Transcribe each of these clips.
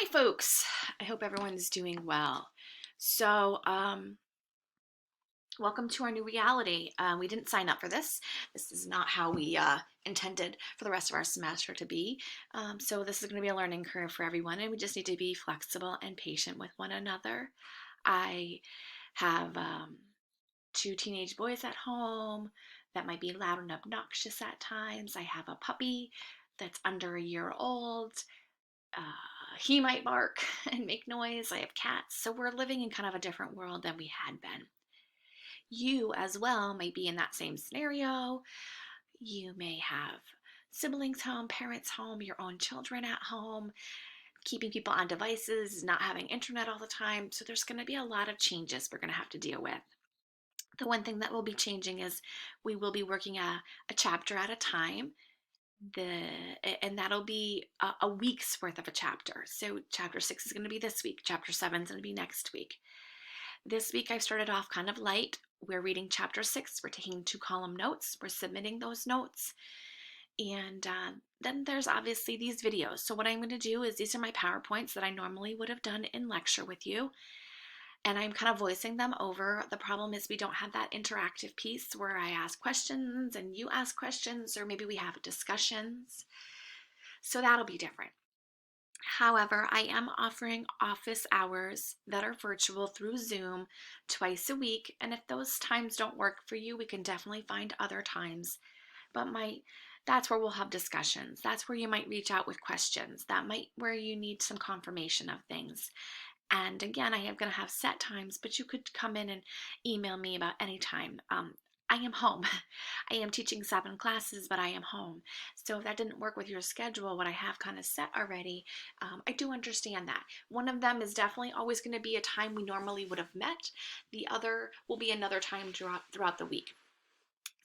folks. I hope everyone's doing well. So, welcome to our new reality. We didn't sign up for this. This is not how we intended for the rest of our semester to be. So this is going to be a learning curve for everyone, and we just need to be flexible and patient with one another. I have two teenage boys at home that might be loud and obnoxious at times. I have a puppy that's under a year old. He might bark and make noise. I have cats. So we're living in kind of a different world than we had been. You as well might be in that same scenario. You may have siblings home, parents home, your own children at home, keeping people on devices, not having internet all the time. So there's going to be a lot of changes we're going to have to deal with. The one thing that will be changing is we will be working a chapter at a time. And that'll be a week's worth of a chapter. So chapter 6 is going to be this week. Chapter 7 is going to be next week. This week I started off kind of light. We're reading chapter 6. We're taking 2-column notes. We're submitting those notes. And then there's obviously these videos. So what I'm going to do is these are my PowerPoints that I normally would have done in lecture with you. And I'm kind of voicing them over. The problem is we don't have that interactive piece where I ask questions and you ask questions, or maybe we have discussions. So that'll be different. However, I am offering office hours that are virtual through Zoom twice a week. And if those times don't work for you, we can definitely find other times. But that's where we'll have discussions. That's where you might reach out with questions. Where you need some confirmation of things. And again, I am going to have set times, but you could come in and email me about any time. I am home. I am teaching 7 classes, but I am home. So if that didn't work with your schedule, what I have kind of set already, I do understand that. One of them is definitely always going to be a time we normally would have met. The other will be another time throughout the week.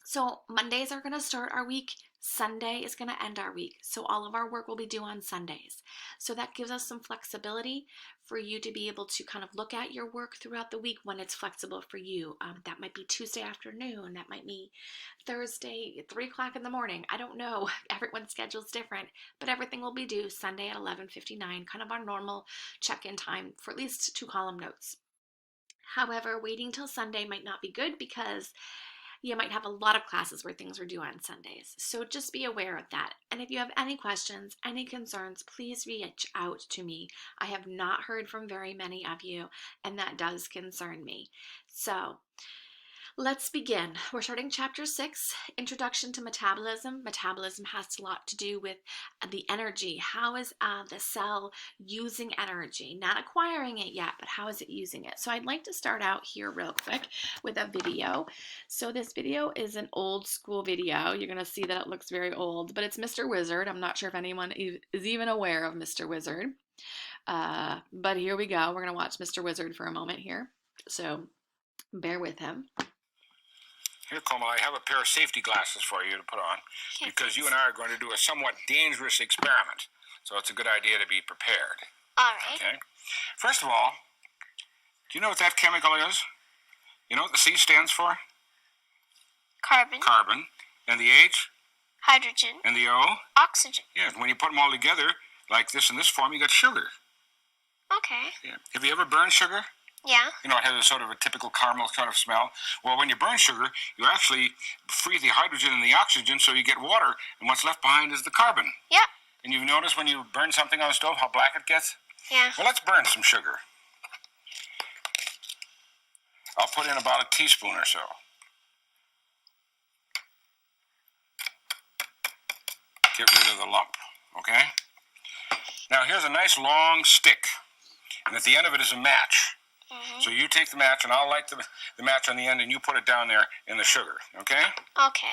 So Mondays are going to start our week. Sunday is going to end our week. So all of our work will be due on Sundays. So that gives us some flexibility for you to be able to kind of look at your work throughout the week when it's flexible for you. That might be Tuesday afternoon. That might be Thursday at 3 o'clock in the morning. I don't know. Everyone's schedule is different. But everything will be due Sunday at 11:59, kind of our normal check-in time for at least 2-column notes. However, waiting till Sunday might not be good because you might have a lot of classes where things are due on Sundays. So just be aware of that. And if you have any questions, any concerns, please reach out to me. I have not heard from very many of you, and that does concern me. So let's begin. We're starting chapter 6, Introduction to Metabolism. Metabolism has a lot to do with the energy. How is the cell using energy? Not acquiring it yet, but how is it using it? So I'd like to start out here real quick with a video. So this video is an old school video. You're going to see that it looks very old, but it's Mr. Wizard. I'm not sure if anyone is even aware of Mr. Wizard. But here we go. We're going to watch Mr. Wizard for a moment here. So bear with him. Here, Como, I have a pair of safety glasses for you to put on because you and I are going to do a somewhat dangerous experiment. So it's a good idea to be prepared. All right. Okay. First of all, do you know what that chemical is? You know what the C stands for? Carbon. Carbon. And the H? Hydrogen. And the O? Oxygen. Yeah, when you put them all together, like this in this form, you got sugar. Okay. Yeah. Have you ever burned sugar? Yeah. You know, it has a sort of a typical caramel kind of smell. Well, when you burn sugar, you actually free the hydrogen and the oxygen, so you get water, and what's left behind is the carbon. Yep. And you've noticed when you burn something on the stove how black it gets? Yeah. Well, let's burn some sugar. I'll put in about a teaspoon or so. Get rid of the lump, okay? Now, here's a nice long stick, and at the end of it is a match. So you take the match, and I'll light the match on the end, and you put it down there in the sugar, okay? Okay.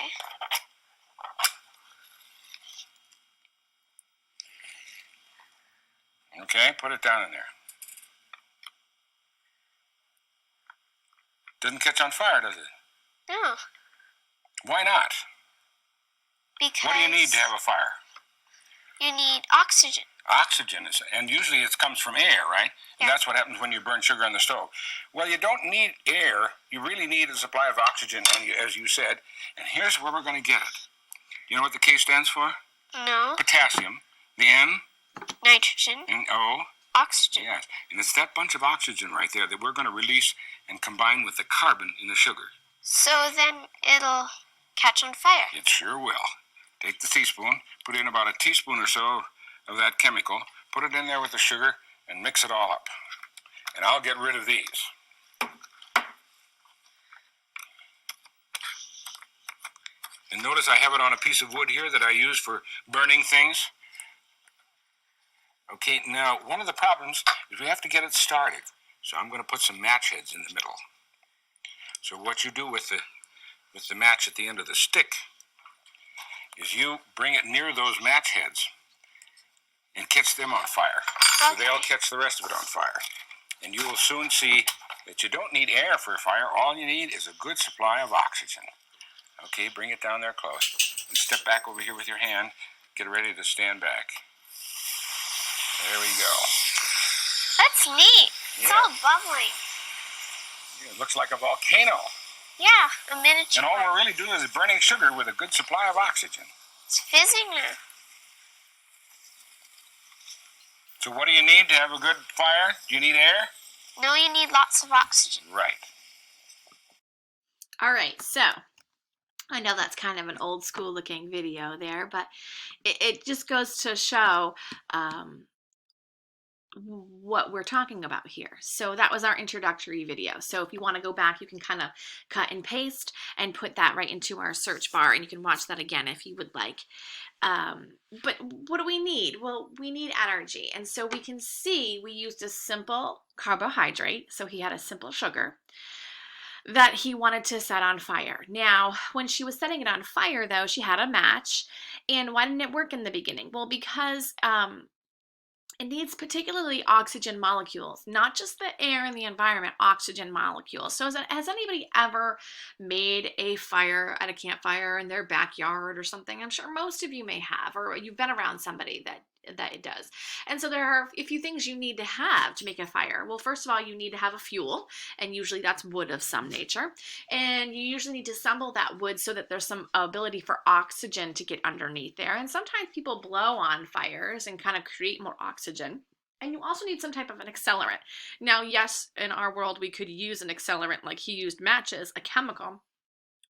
Okay, put it down in there. Doesn't catch on fire, does it? No. Why not? Because What do you need to have a fire? you need oxygen. Oxygen, and usually it comes from air, right? Yeah. And that's what happens when you burn sugar on the stove. Well, you don't need air. You really need a supply of oxygen, as you said. And here's where we're going to get it. You know what the K stands for? No. Potassium. The N? Nitrogen. And O? Oxygen. Yes, and it's that bunch of oxygen right there that we're going to release and combine with the carbon in the sugar. So then it'll catch on fire. It sure will. Take the teaspoon, put in about a teaspoon or so of that chemical, put it in there with the sugar, and mix it all up. And I'll get rid of these. And notice I have it on a piece of wood here that I use for burning things. Okay, now one of the problems is we have to get it started. So I'm going to put some match heads in the middle. So what you do with the match at the end of the stick is you bring it near those match heads and catch them on fire. So they'll catch the rest of it on fire. And you will soon see that you don't need air for a fire. All you need is a good supply of oxygen. Okay, bring it down there close. And step back over here with your hand. Get ready to stand back. There we go. That's neat. It's all bubbling. Yeah, it looks like a volcano. Yeah, a miniature. And all we're really doing is burning sugar with a good supply of oxygen. It's fizzing now. So what do you need to have a good fire? Do you need air? No, you need lots of oxygen. Right. All right, so I know that's kind of an old school looking video there, but it just goes to show what we're talking about here. So that was our introductory video. So if you want to go back, you can kind of cut and paste and put that right into our search bar, and you can watch that again if you would like. But what do we need? Well, we need energy. And so we can see we used a simple carbohydrate. So he had a simple sugar that he wanted to set on fire. Now, when she was setting it on fire, though, she had a match. And why didn't it work in the beginning? Well, because it needs particularly oxygen molecules, not just the air in the environment, oxygen molecules. So has anybody ever made a fire at a campfire in their backyard or something? I'm sure most of you may have, or you've been around somebody that it does. And so there are a few things you need to have to make a fire. Well, first of all, you need to have a fuel, and usually that's wood of some nature. And you usually need to assemble that wood so that there's some ability for oxygen to get underneath there. And sometimes people blow on fires and kind of create more oxygen. And you also need some type of an accelerant. Now, yes, in our world, we could use an accelerant like he used matches, a chemical.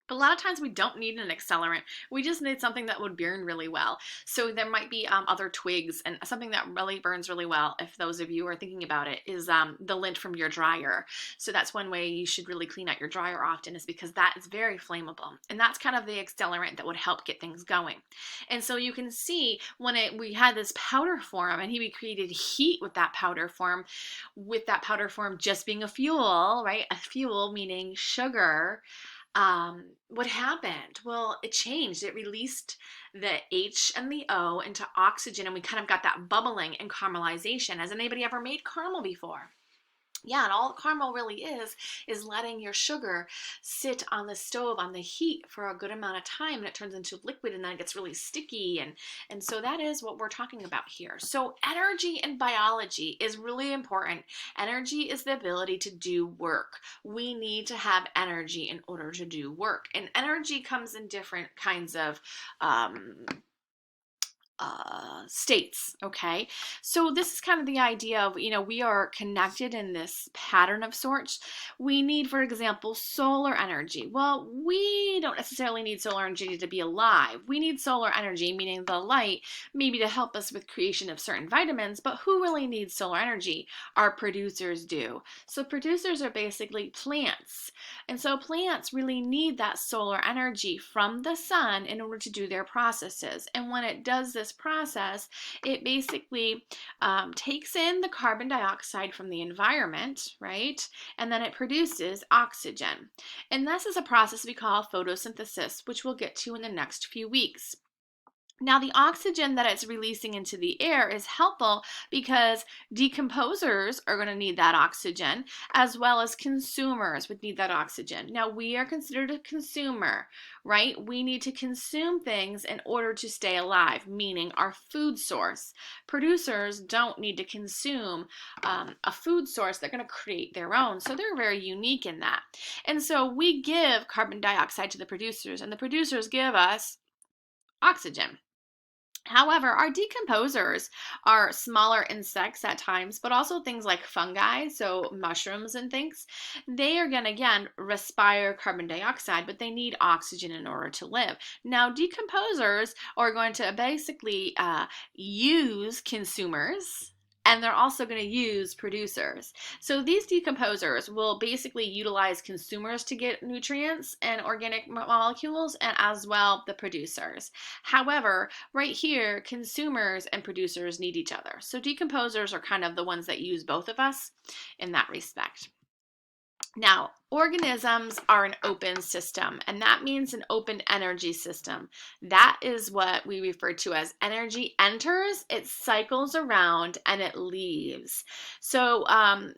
But a lot of times we don't need an accelerant. We just need something that would burn really well. So there might be other twigs, and something that really burns really well, if those of you are thinking about it, is the lint from your dryer. So that's one way you should really clean out your dryer often, is because that is very flammable. And that's kind of the accelerant that would help get things going. And so you can see when we had this powder form, and he created heat with that powder form just being a fuel, right? A fuel meaning sugar. What happened? Well, it changed. It released the H and the O into oxygen, and we kind of got that bubbling and caramelization. Has anybody ever made caramel before? Yeah, and all caramel really is letting your sugar sit on the stove on the heat for a good amount of time, and it turns into liquid, and then it gets really sticky, and so that is what we're talking about here. So energy in biology is really important. Energy is the ability to do work. We need to have energy in order to do work, and energy comes in different kinds of states. Okay, so this is kind of the idea of, we are connected in this pattern of sorts. We need, for example, solar energy. Well, we don't necessarily need solar energy to be alive. We need solar energy, meaning the light, maybe to help us with creation of certain vitamins, but who really needs solar energy? Our producers do. So producers are basically plants. And so plants really need that solar energy from the sun in order to do their processes. And when it does this process, it basically takes in the carbon dioxide from the environment, right? And then it produces oxygen. And this is a process we call photosynthesis, which we'll get to in the next few weeks. Now, the oxygen that it's releasing into the air is helpful because decomposers are going to need that oxygen, as well as consumers would need that oxygen. Now, we are considered a consumer, right? We need to consume things in order to stay alive, meaning our food source. Producers don't need to consume a food source. They're going to create their own. So they're very unique in that. And so we give carbon dioxide to the producers, and the producers give us oxygen. However, our decomposers are smaller insects at times, but also things like fungi, so mushrooms and things. They are going to, again, respire carbon dioxide, but they need oxygen in order to live. Now, decomposers are going to basically use consumers, and they're also going to use producers. So these decomposers will basically utilize consumers to get nutrients and organic molecules, and as well the producers. However, right here, consumers and producers need each other. So decomposers are kind of the ones that use both of us in that respect. Now, organisms are an open system, and that means an open energy system. That is what we refer to as energy enters, it cycles around, and it leaves. So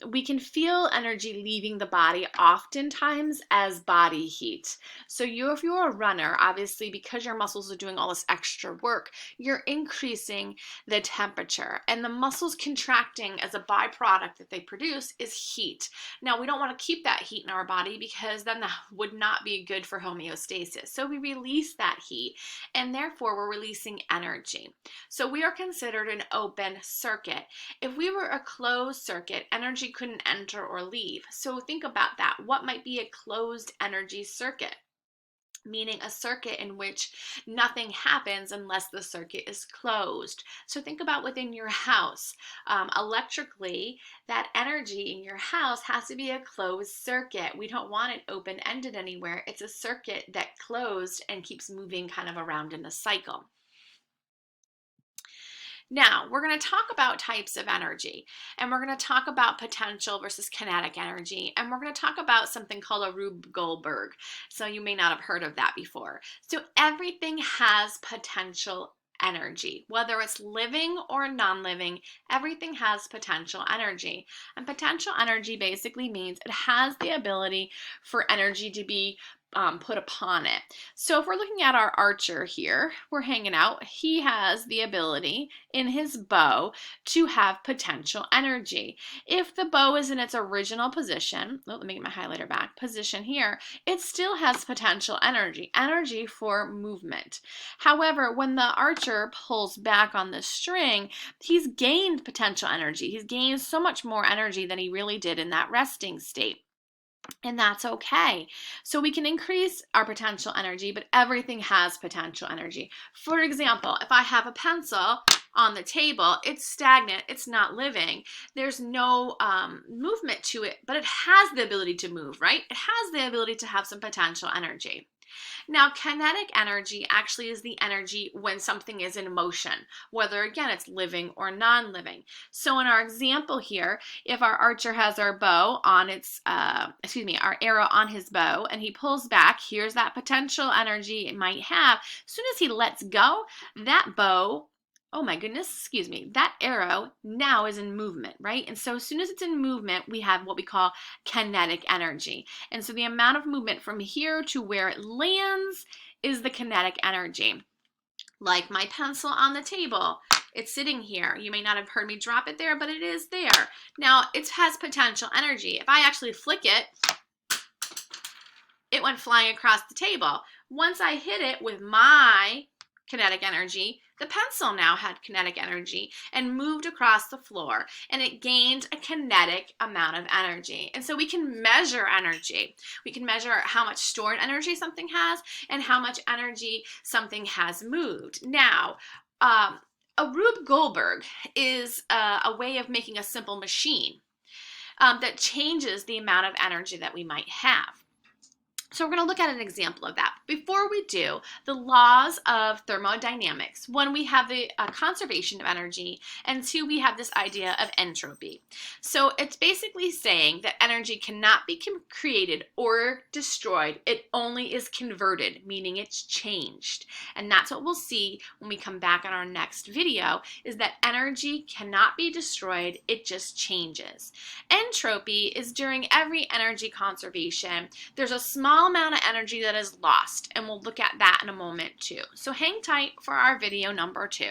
we can feel energy leaving the body oftentimes as body heat. So if you're a runner, obviously because your muscles are doing all this extra work, you're increasing the temperature, and the muscles contracting as a byproduct that they produce is heat. Now, we don't want to keep that heat in our body because then that would not be good for homeostasis. So we release that heat, and therefore we're releasing energy. So we are considered an open circuit. If we were a closed circuit, energy couldn't enter or leave. So think about that. What might be a closed energy circuit? Meaning a circuit in which nothing happens unless the circuit is closed. So think about within your house. Electrically, that energy in your house has to be a closed circuit. We don't want it open-ended anywhere. It's a circuit that closed and keeps moving kind of around in a cycle. Now, we're going to talk about types of energy, and we're going to talk about potential versus kinetic energy, and we're going to talk about something called a Rube Goldberg. So you may not have heard of that before. So everything has potential energy, whether it's living or non-living, everything has potential energy. And potential energy basically means it has the ability for energy to be put upon it. So if we're looking at our archer here, we're hanging out, he has the ability in his bow to have potential energy. If the bow is in its original position, let me get my highlighter back, position here, it still has potential energy for movement. However, when the archer pulls back on the string, he's gained potential energy. He's gained so much more energy than he really did in that resting state. And that's okay. So we can increase our potential energy, but everything has potential energy. For example, if I have a pencil on the table, it's stagnant, it's not living, there's no movement to it, but it has the ability to move, right? It has the ability to have some potential energy. Now, kinetic energy actually is the energy when something is in motion, whether, again, it's living or non-living. So in our example here, if our archer has our bow on its, our arrow on his bow, and he pulls back, here's that potential energy it might have. As soon as he lets go, that bow, oh my goodness, that arrow now is in movement, right? And so as soon as it's in movement, we have what we call kinetic energy. And so the amount of movement from here to where it lands is the kinetic energy. Like my pencil on the table, it's sitting here. You may not have heard me drop it there, but it is there. Now, it has potential energy. If I actually flick it, it went flying across the table. Once I hit it with my kinetic energy, the pencil now had kinetic energy and moved across the floor, and it gained a kinetic amount of energy. And so we can measure energy. We can measure how much stored energy something has and how much energy something has moved. Now, a Rube Goldberg is a way of making a simple machine that changes the amount of energy that we might have. So we're going to look at an example of that. Before we do, the laws of thermodynamics, one, we have the conservation of energy, and two, we have this idea of entropy. So it's basically saying that energy cannot be created or destroyed. It only is converted, meaning it's changed. And that's what we'll see when we come back on our next video, is that energy cannot be destroyed, it just changes. Entropy is during every energy conservation, there's a small amount of energy that is lost, and we'll look at that in a moment too. So hang tight for our video number 2.